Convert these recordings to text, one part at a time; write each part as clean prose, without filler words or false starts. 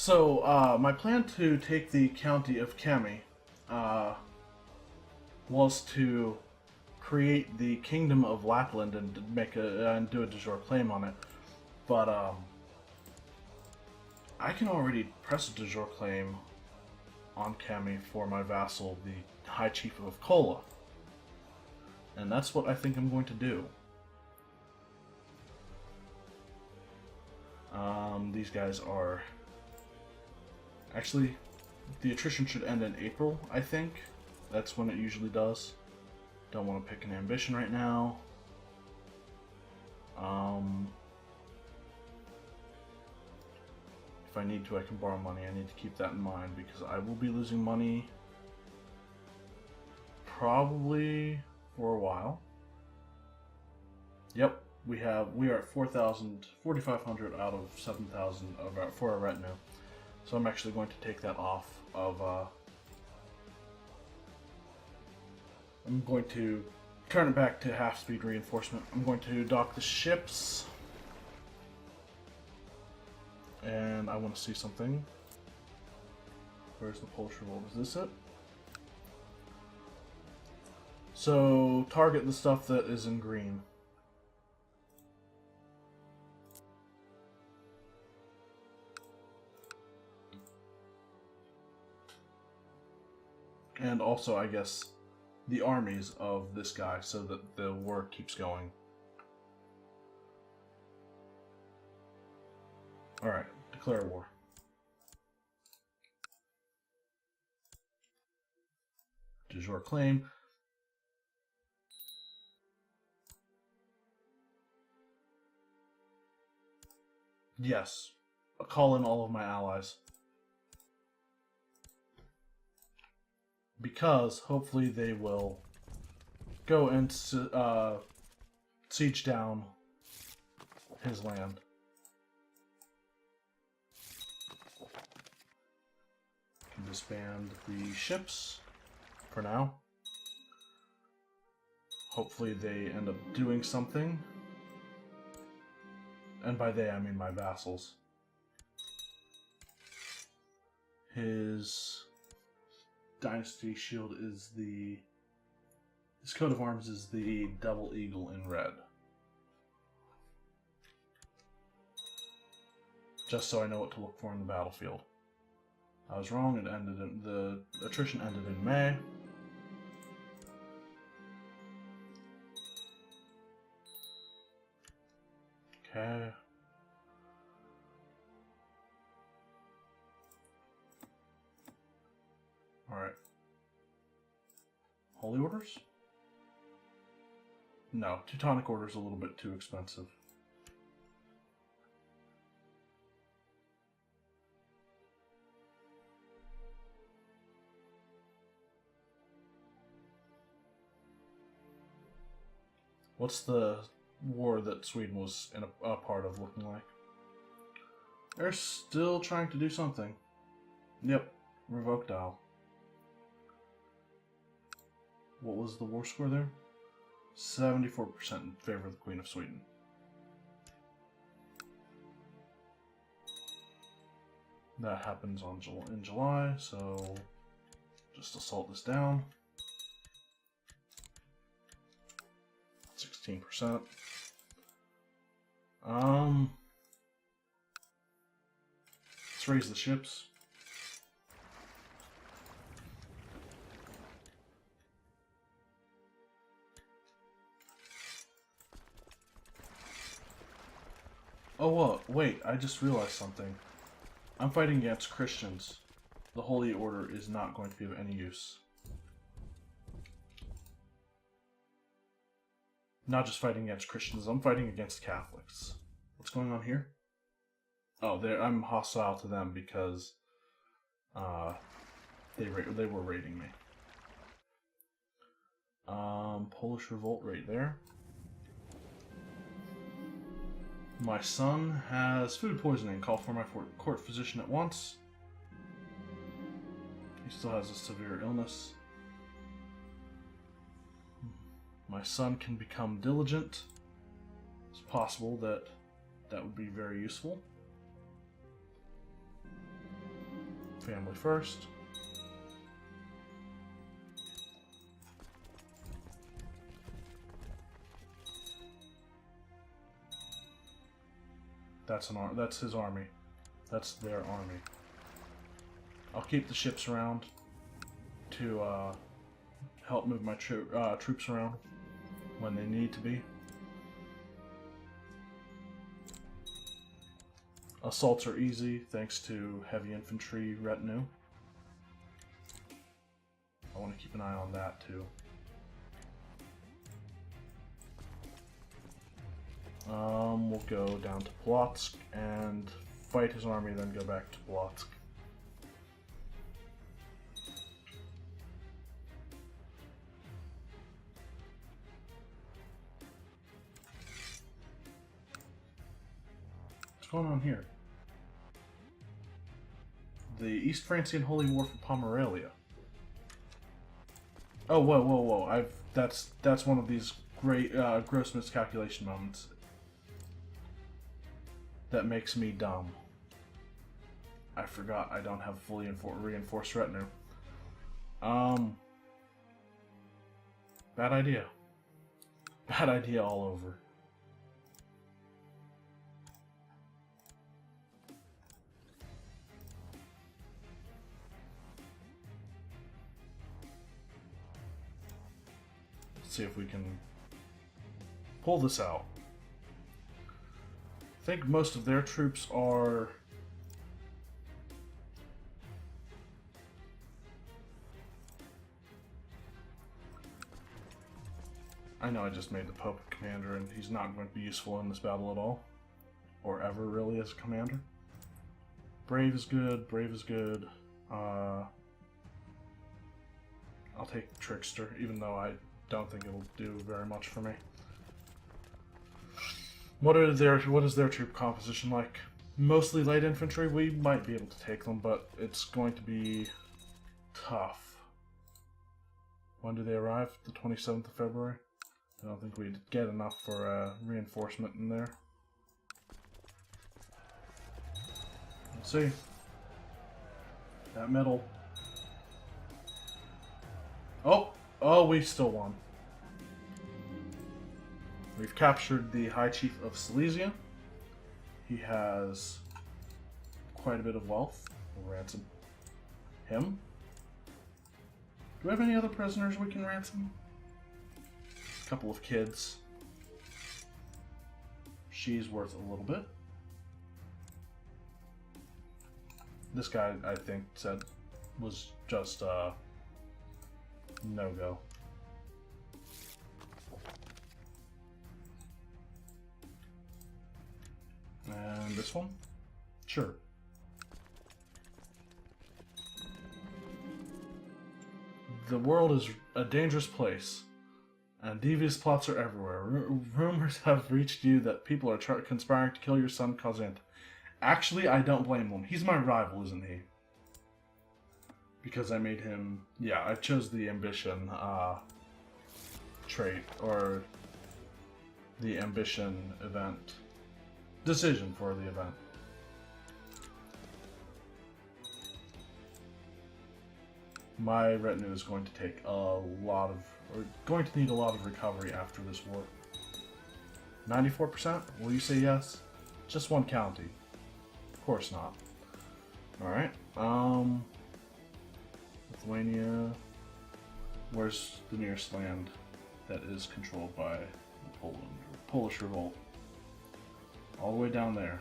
My plan to take the county of Kami uh, was to create the kingdom of Lapland and do a de jure claim on it. But I can already press a de jure claim on Kami for my vassal, the High Chief of Kola, and that's what I think I'm going to do. These guys are... Actually, the attrition should end in April, I think. That's when it usually does. Don't want to pick an ambition right now. If I need to, I can borrow money. I need to keep that in mind because I will be losing money probably for a while. Yep, we are at 4,500 out of 7,000 for our retinue. So I'm actually going to take that off of. I'm going to turn it back to half-speed reinforcement. I'm going to dock the ships. And I want to see something. Where's the Polish revolt? Is this it? So, target the stuff that is in green. And also, I guess, the armies of this guy so that the war keeps going. Alright, declare war. De jure claim. Yes. I'll call in all of my allies. Because hopefully they will go and siege down his land. Can disband the ships for now. Hopefully they end up doing something. And by they I mean my vassals. His dynasty shield is his coat of arms is the double eagle in red. Just so I know what to look for in the battlefield. I was wrong, the attrition ended in May. Okay. Alright. Holy Orders? No, Teutonic Order's a little bit too expensive. What's the war that Sweden was in a part of looking like? They're still trying to do something. Yep, revoked dial. What was the war score there? 74% in favor of the Queen of Sweden. That happens in July, so just assault this down. 16%. Let's raise the ships. Oh, wait, I just realized something. I'm fighting against Christians. The Holy Order is not going to be of any use. Not just fighting against Christians, I'm fighting against Catholics. What's going on here? Oh, I'm hostile to them because they were raiding me. Polish revolt right there. My son has food poisoning. Call for my court physician at once. He still has a severe illness. My son can become diligent. It's possible that would be very useful. family first. That's his army. That's their army. I'll keep the ships around to help move my troops around when they need to be. Assaults are easy thanks to heavy infantry retinue. I want to keep an eye on that too. We'll go down to Polotsk and fight his army, then go back to Polotsk. What's going on here? The East Francian Holy War for Pomerania. Oh, whoa, whoa, whoa! That's one of these great gross miscalculation moments that makes me dumb. I forgot I don't have fully reinforced retinue. Bad idea. Bad idea all over. Let's see if we can pull this out. I think most of their troops are... I know I just made the Pope a commander, and he's not going to be useful in this battle at all. Or ever, really, as a commander. Brave is good, brave is good. I'll take Trickster, even though I don't think it'll do very much for me. What is their troop composition like? Mostly light infantry. We might be able to take them, but it's going to be tough. When do they arrive? The 27th of February? I don't think we'd get enough for reinforcement in there. Let's see. That meddle. Oh! Oh, we still won. We've captured the High Chief of Silesia. He has quite a bit of wealth. We'll ransom him. Do we have any other prisoners we can ransom? A couple of kids. She's worth a little bit. This guy, I think, said was just no-go. And this one? Sure. The world is a dangerous place, and devious plots are everywhere. Rumors have reached you that people are conspiring to kill your son, Kazant. Actually, I don't blame them. He's my rival, isn't he? Because I made him... Yeah, I chose the ambition trait, or the ambition event. Decision for the event. My retinue is going to take a lot of, or going to need a lot of recovery after this war. 94%? Will you say yes? Just one county. Of course not. Alright, Lithuania. Where's the nearest land that is controlled by Poland? Polish revolt. All the way down there.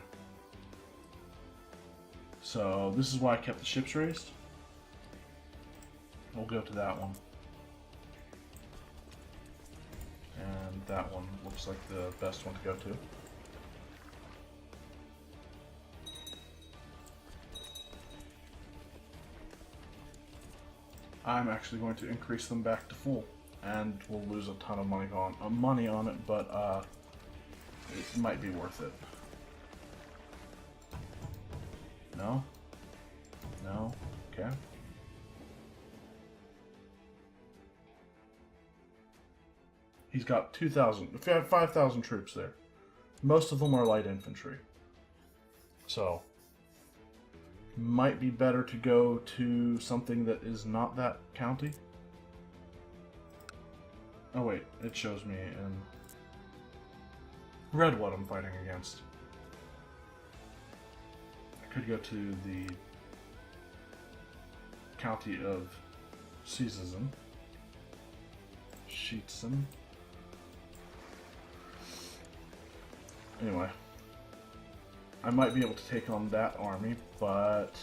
So this is why I kept the ships raised. We'll go to that one. And that one looks like the best one to go to. I'm actually going to increase them back to full, and we'll lose a ton of money on it, but it might be worth it. No? No? Okay. He's got 5,000 troops there. Most of them are light infantry. So, might be better to go to something that is not that county. Oh wait, it shows me in red what I'm fighting against. I could go to the county of Sheetsen. Anyway, I might be able to take on that army, but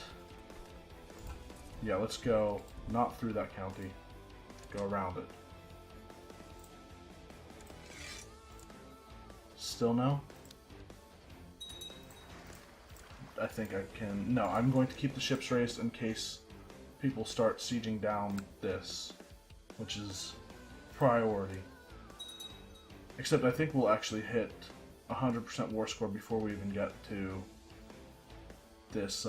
yeah, let's go not through that county, go around it. Still no? I think I can... No, I'm going to keep the ships raised in case people start sieging down this, which is priority. Except I think we'll actually hit 100% war score before we even get to this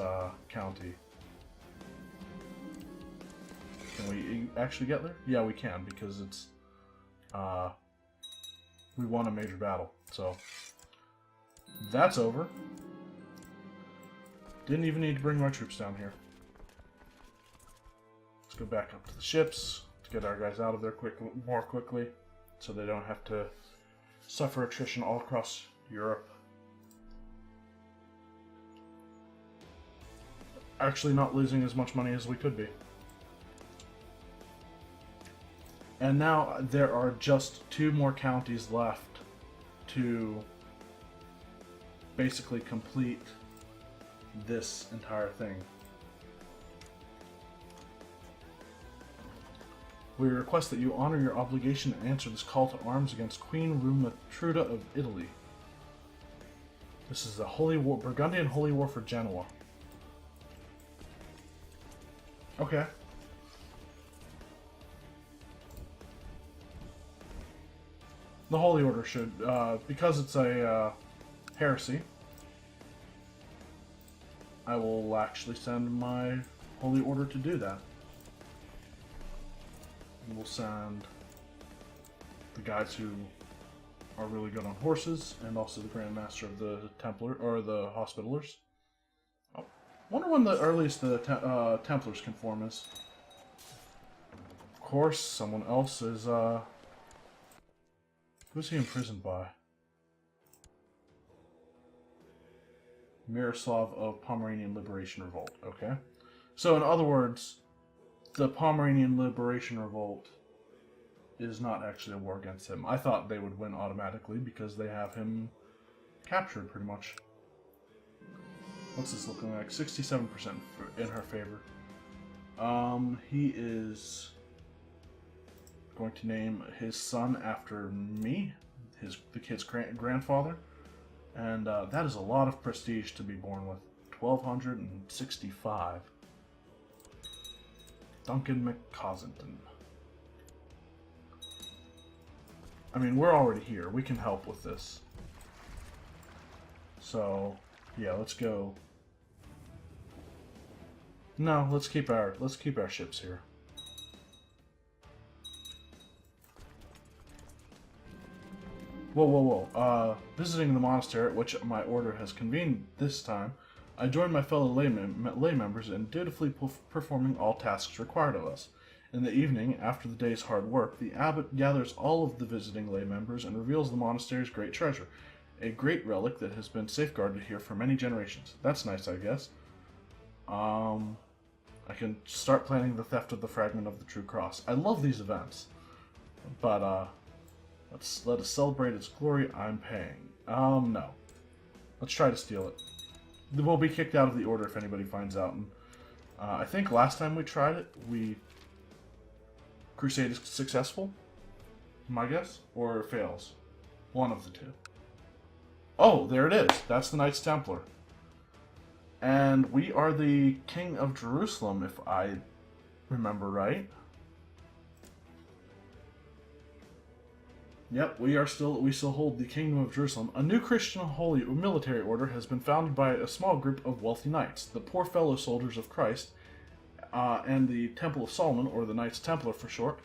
county. Can we actually get there? Yeah, we can, because it's... we won a major battle, so... That's over. Didn't even need to bring my troops down here. Let's go back up to the ships to get our guys out of there more quickly, so they don't have to suffer attrition all across Europe. Actually not losing as much money as we could be. And now there are just 2 more counties left to basically complete this entire thing. We request that you honor your obligation and answer this call to arms against Queen Rumatruda of Italy. This is the Holy War, Burgundian Holy War for Genoa. Okay. The Holy Order should, because it's a heresy, I will actually send my Holy Order to do that. We'll send the guys who are really good on horses, and also the Grand Master of the Templar, or the Hospitallers. Oh, wonder when the earliest the Templars can form is. Of course, someone else is, who's he imprisoned by? Miroslav of Pomeranian Liberation Revolt. Okay. So, in other words, the Pomeranian Liberation Revolt is not actually a war against him. I thought they would win automatically because they have him captured, pretty much. What's this looking like? 67% in her favor. He is going to name his son after me, the kid's grandfather. And that is a lot of prestige to be born with. 1,265. Duncan McCausington. I mean, we're already here. We can help with this. So, yeah, let's go. No, let's keep our ships here. Whoa, whoa, whoa. Visiting the monastery at which my order has convened this time, I joined my fellow lay members in dutifully performing all tasks required of us. In the evening, after the day's hard work, the abbot gathers all of the visiting lay members and reveals the monastery's great treasure, a great relic that has been safeguarded here for many generations. That's nice, I guess. I can start planning the theft of the fragment of the true cross. I love these events, but let us celebrate its glory. I'm paying. No. Let's try to steal it. We'll be kicked out of the order if anybody finds out. And I think last time we tried it, Crusade is successful, my guess, or fails. One of the two. Oh, there it is. That's the Knights Templar. And we are the King of Jerusalem, if I remember right. Yep, we still hold the Kingdom of Jerusalem. A new Christian holy military order has been founded by a small group of wealthy knights, the Poor Fellow Soldiers of Christ, and the Temple of Solomon, or the Knights Templar for short,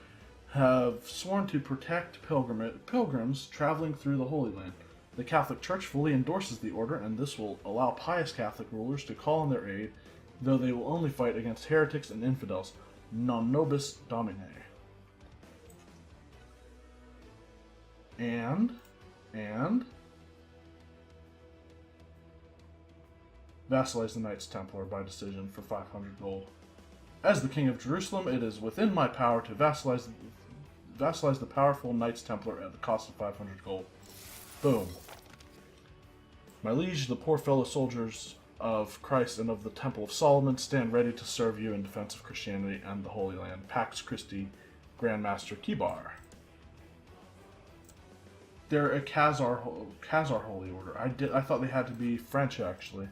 have sworn to protect pilgrims traveling through the Holy Land. The Catholic Church fully endorses the order, and this will allow pious Catholic rulers to call on their aid though they will only fight against heretics and infidels. Non nobis domine. And vassalize the Knights Templar by decision for 500 gold. As the King of Jerusalem, it is within my power to vassalize the powerful Knights Templar at the cost of 500 gold. Boom. My liege, the poor fellow soldiers of Christ and of the Temple of Solomon stand ready to serve you in defense of Christianity and the Holy Land. Pax Christi, Grandmaster Kibar. They're a Khazar Holy Order. I thought they had to be French, actually.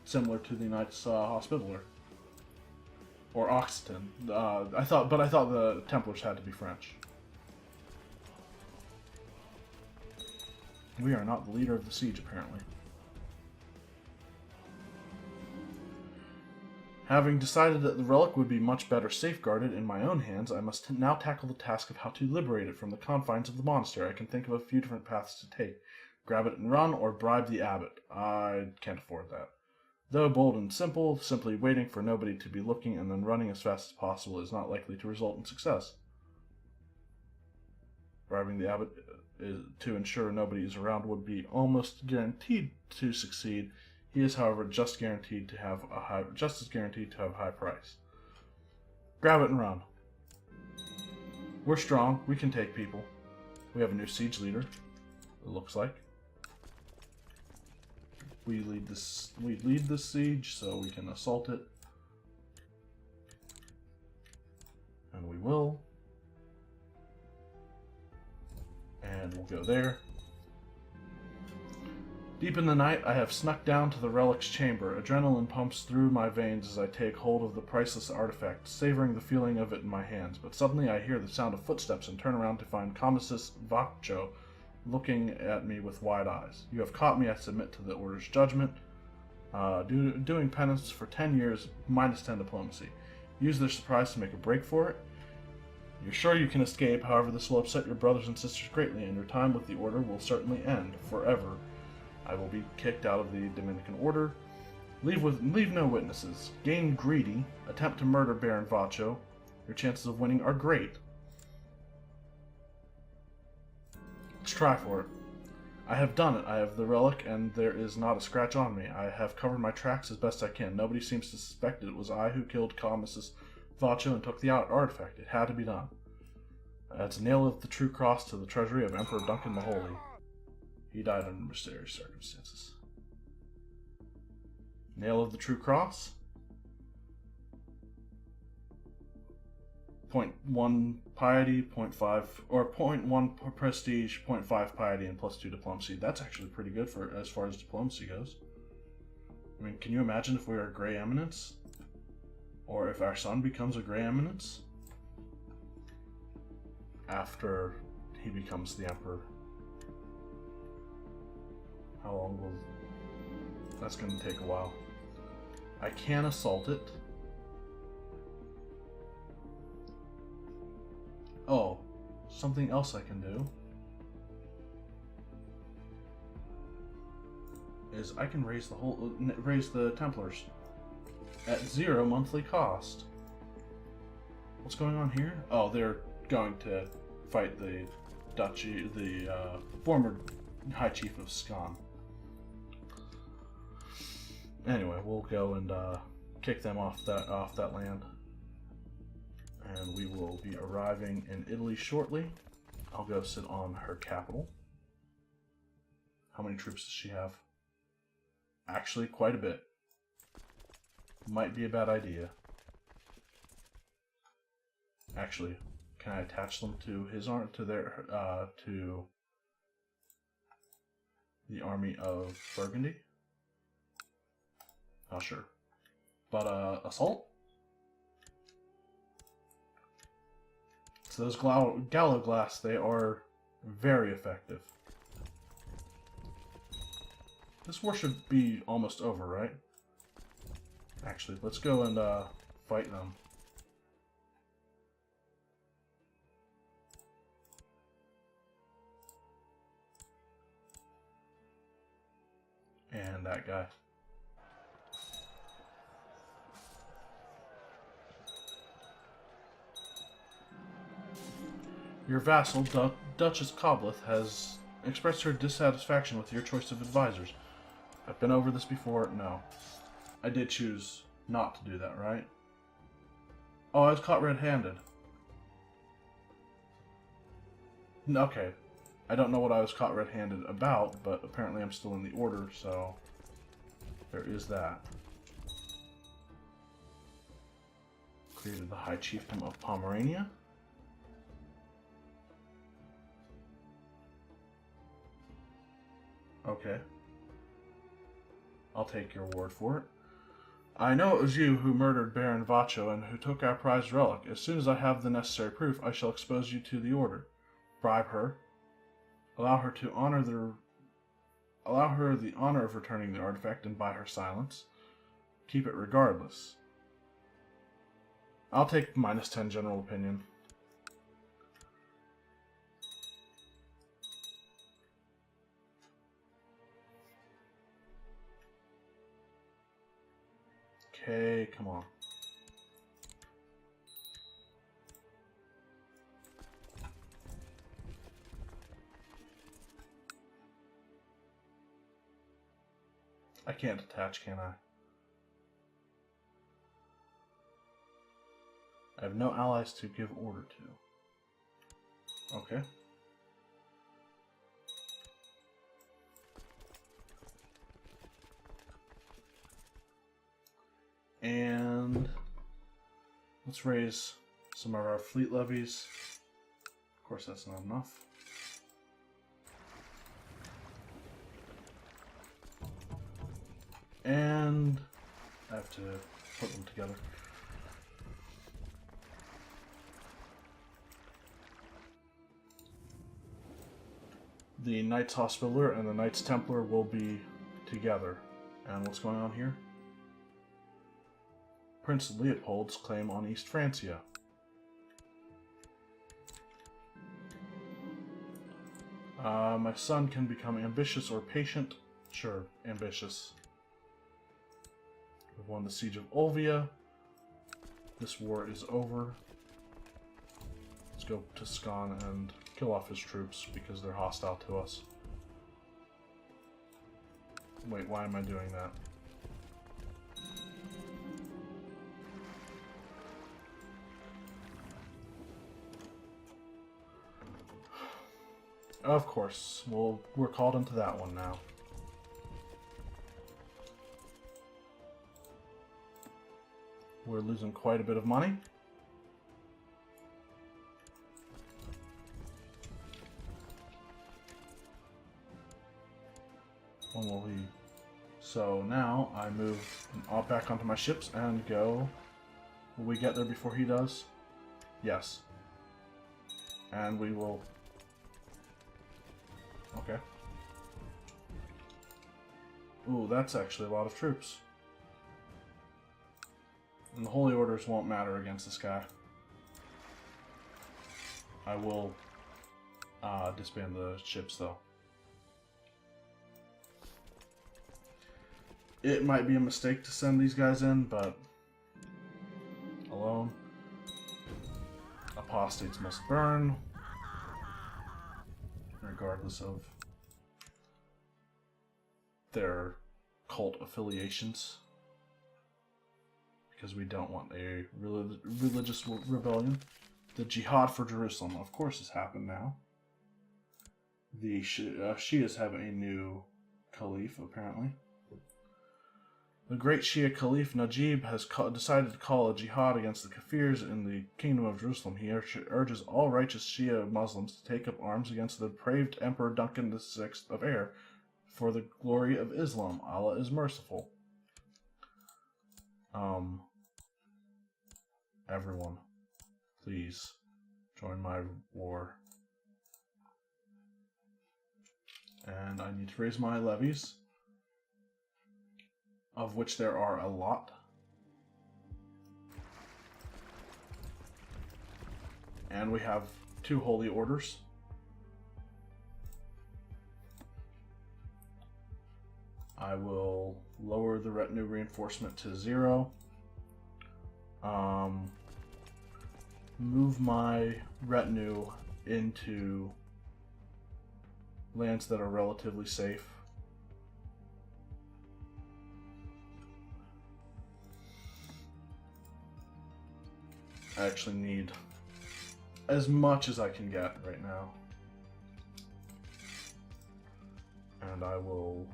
Similar to the Knights Hospitaller. Or Occitan. I thought the Templars had to be French. We are not the leader of the siege, apparently. Having decided that the relic would be much better safeguarded in my own hands, I must now tackle the task of how to liberate it from the confines of the monastery. I can think of a few different paths to take. Grab it and run, or bribe the abbot. I can't afford that. Though bold and simple, simply waiting for nobody to be looking and then running as fast as possible is not likely to result in success. Bribing the abbot to ensure nobody is around would be almost guaranteed to succeed. He is, however, just as guaranteed to have a high price. Grab it and run. We're strong. We can take people. We have a new siege leader, it looks like. We lead this siege, so we can assault it. And we will. And we'll go there. Deep in the night, I have snuck down to the relic's chamber. Adrenaline pumps through my veins as I take hold of the priceless artifact, savoring the feeling of it in my hands. But suddenly I hear the sound of footsteps and turn around to find Commissus Vaccho looking at me with wide eyes. You have caught me. I submit to the order's judgment. Doing penance for 10 years, minus 10 diplomacy. Use their surprise to make a break for it. You're sure you can escape, however this will upset your brothers and sisters greatly, and your time with the order will certainly end, forever. I will be kicked out of the Dominican order. Leave no witnesses. Gain greedy. Attempt to murder Baron Vaccho. Your chances of winning are great. Let's try for it. I have done it. I have the relic, and there is not a scratch on me. I have covered my tracks as best I can. Nobody seems to suspect it was I who killed Commissus Vaccho and took the artifact. It had to be done. That's a nail of the true cross to the treasury of Emperor Duncan the Holy. He died under mysterious circumstances. Nail of the true cross. 0.1 piety, 0.5, or 0.1 prestige, 0.5 piety, and +2 diplomacy. That's actually pretty good for as far as diplomacy goes. I mean, can you imagine if we were a Grey Eminence? Or if our son becomes a Grey Eminence? After he becomes the Emperor. How long will... That's going to take a while. I can assault it. Oh, something else I can do is I can raise the Templars at 0 monthly cost. What's going on here? Oh, they're going to fight the duchy, the former High Chief of Scon. Anyway, we'll go and kick them off that land. And we will be arriving in Italy shortly. I'll go sit on her capital. How many troops does she have? Actually, quite a bit. Might be a bad idea. Actually, can I attach them to his arm, to the army of Burgundy? Not sure. But assault. So those gallo glass, they are very effective. This war should be almost over, right? Actually, let's go and fight them. And that guy. Your vassal, Duchess Cobleth, has expressed her dissatisfaction with your choice of advisors. I've been over this before. No. I did choose not to do that, right? Oh, I was caught red-handed. Okay. I don't know what I was caught red-handed about, but apparently I'm still in the order, so there is that. Created the High Chiefdom of Pomerania. Okay. I'll take your word for it. I know it was you who murdered Baron Vacho and who took our prized relic. As soon as I have the necessary proof, I shall expose you to the order. Bribe her. Allow her the honor of returning the artifact and buy her silence. Keep it regardless. I'll take -10 general opinion. Okay, come on. I can't attach, can I? I have no allies to give order to. Okay. And let's raise some of our fleet levies. Of course, that's not enough. And I have to put them together. The Knights Hospitaller and the Knights Templar will be together. And what's going on here? Prince Leopold's claim on East Francia. My son can become ambitious or patient. Sure, ambitious. We've won the Siege of Olvia. This war is over. Let's go to Scon and kill off his troops because they're hostile to us. Wait, why am I doing that? Of course, we're called into that one now. We're losing quite a bit of money. When will we? So now I move back onto my ships and go. Will we get there before he does? Yes. And we will. Okay. Ooh, that's actually a lot of troops. And the Holy Orders won't matter against this guy. I will disband the ships, though. It might be a mistake to send these guys in, but alone. Apostates must burn, regardless of their cult affiliations. Because we don't want a religious rebellion. The jihad for Jerusalem, of course, has happened now. The Shias have a new caliph, apparently. The great Shia Caliph Najib has decided to call a jihad against the Kafirs in the Kingdom of Jerusalem. He urges all righteous Shia Muslims to take up arms against the depraved Emperor Duncan VI of Éire for the glory of Islam. Allah is merciful. Everyone, please join my war. And I need to raise my levies, of which there are a lot. And we have 2 holy orders. I will lower the retinue reinforcement to 0. Move my retinue into lands that are relatively safe. I actually need as much as I can get right now. And I will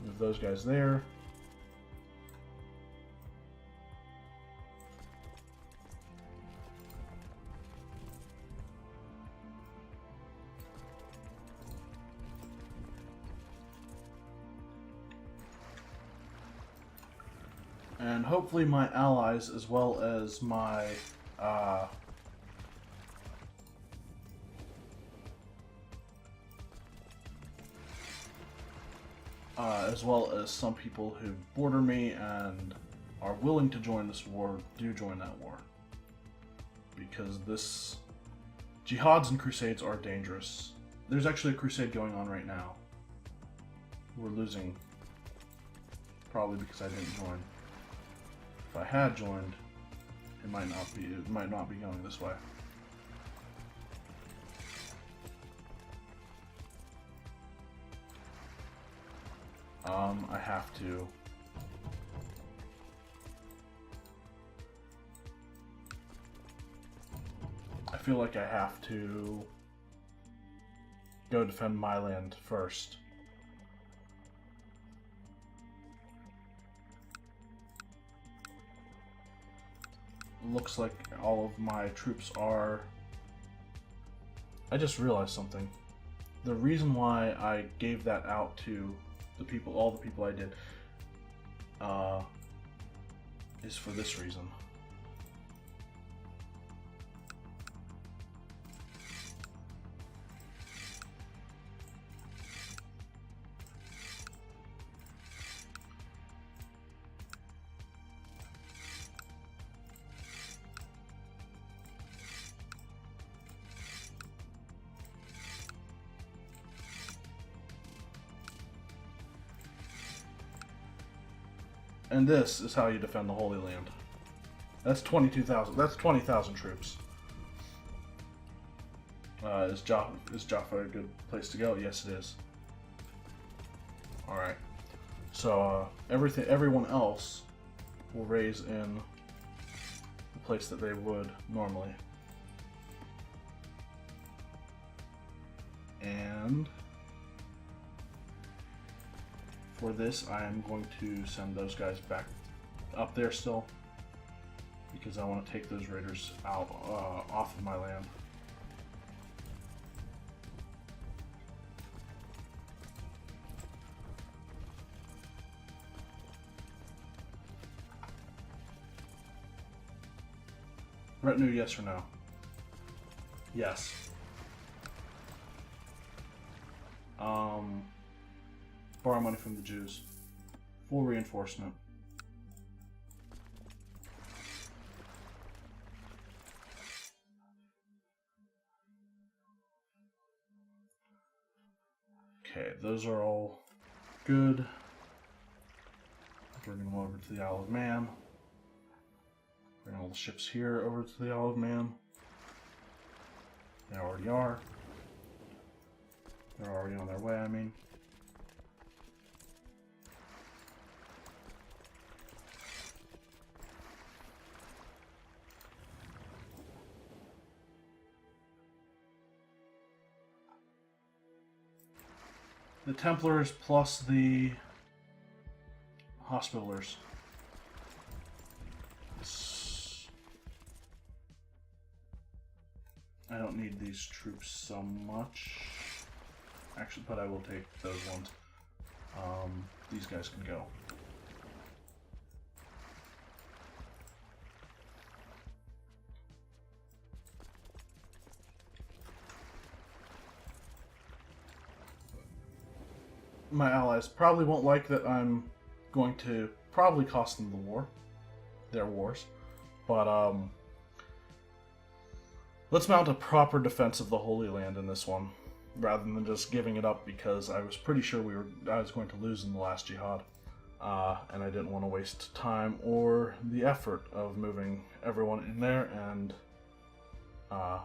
move those guys there. And hopefully my allies, as well as my as well as some people who border me and are willing to join this war, do join that war. Because this jihads and crusades are dangerous. There's actually a crusade going on right now. We're losing, probably because I didn't join. If I had joined, it might not be going this way. I have to I feel like I have to go defend my land first. Looks like all of my troops are... I just realized something. The reason why I gave that out to the people, all the people I did, is for this reason. And this is how you defend the Holy Land. That's 22,000. That's 20,000 troops. Is Jaffa a good place to go? Yes, it is. All right. So everyone else will raise in the place that they would normally. And for this, I am going to send those guys back up there still, because I want to take those raiders out off of my land. Retinue, yes or no? Yes. Borrow money from the Jews. Full reinforcement. Okay, those are all good. Bringing them over to the Isle of Man. Bring all the ships here over to the Isle of Man. They already are. They're already on their way, I mean. The Templars plus the Hospitallers. I don't need these troops so much. Actually, but I will take those ones. These guys can go. My allies probably won't like that I'm going to probably cost them the war. Their wars. But, let's mount a proper defense of the Holy Land in this one, rather than just giving it up because I was pretty sure I was going to lose in the last jihad. and I didn't want to waste time or the effort of moving everyone in there, and but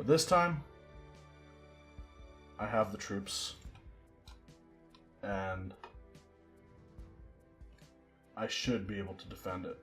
this time I have the troops, and I should be able to defend it.